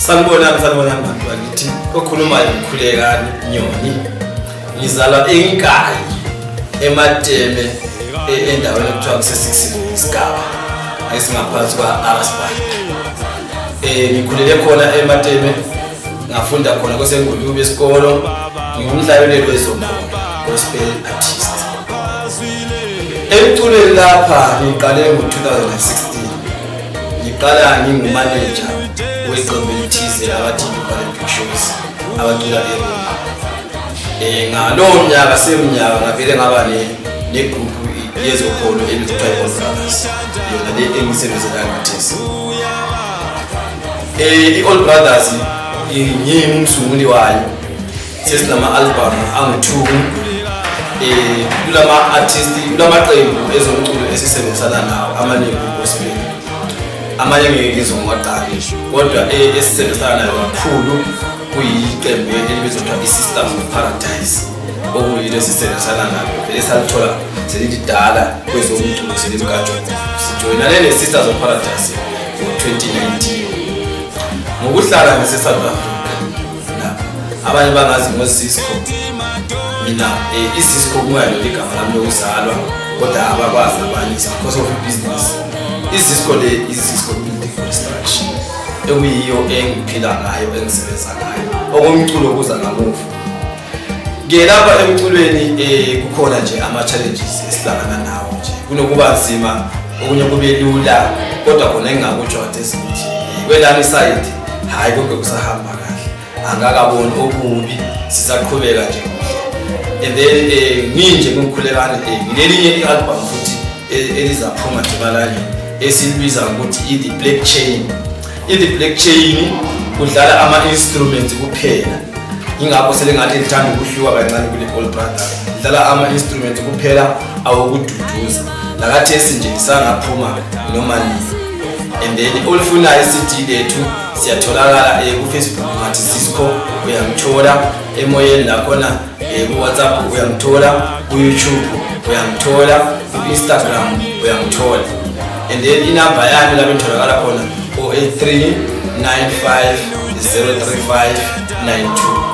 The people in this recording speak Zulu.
Sanibonani bantu bakithi. Okhulumayo ukhulekani Nyoni. Ngizalwa eNkayi eMateme endaweni ekuthiwa kuse-6 isigaba. Ayisingaphansi kwa-Arasbach. Ngikhulele khona eMateme, ngafunda khona kwaseNgulube esikolo. Ngingumdlaleli wezomculo, gospel artist. Emculweni lapha ngiqale ngo-2016. Ngiqala ngingumanager weqembu elithize abathi Big Shows abacula eRoma. Ngalowo mnyaka semnyaka ngavele ngaba negroup yezokholo elithiwa iAll Brothers, yona le engisebenzela ngathesi. iAll Brothers ngingumsunguli wayo, sesinama-album angu-2. Kulama artist, kulamaqembu ezomculo esisebenzisana nawo, amanye gospel, amanye ngizongwaqala, kodwa esisebenzisana nayo kakhulu kuyiqembu elibizwa kuthiwa iSisters of Paradise, okuyilo esisebenzisana nalo vele salithola selidala kwezomculo selimkajona. Sijoyinane neSisters of Paradise ngo-2019 ngokuhlala ngise-South Africa. Abanye bangazi ngoSisco. Mina iSisco kungayilo igama lami lokuzalwa, kodwa abakwazi abanye because of business. iSisco le iSisco Building Construction ekuyiyo engiphila ngayo, engisebenza ngayo, okomculo kuza ngamuva. Lapha emculweni kukhona nje ama-challenges esihlangana nawo nje, kunokuba nzima, okunye kube lula, kodwa khona engingakutsho ezithi kwelami side hayi konke kusahamba kahle, angakaboni okubi, sisaqhubeka nje. And then nginje ngumkhulekane ngilelinye i-album futhi elizaphuma Jumalanye esilibiza ukuthi The Black Chain. The Black Chain kudlala ama-instruments kuphela, ingakho selengathi ngithanda ukuhluka kancane kule All Brothers. Dlala ama-instruments kuphela, awokududuza lakathesi nje lisangaphuma noma nini. And then olifunayo i-CD lethu siyatholakala ku-Facebook ngathi Sisco, uyangithola emoyeni nakhona, ku-WhatsApp uyangithola, ku-YouTube uyangithola, ku-Instagram uyangithola. And then inamba yami lapho ngitholakala khona 083 95 035 92.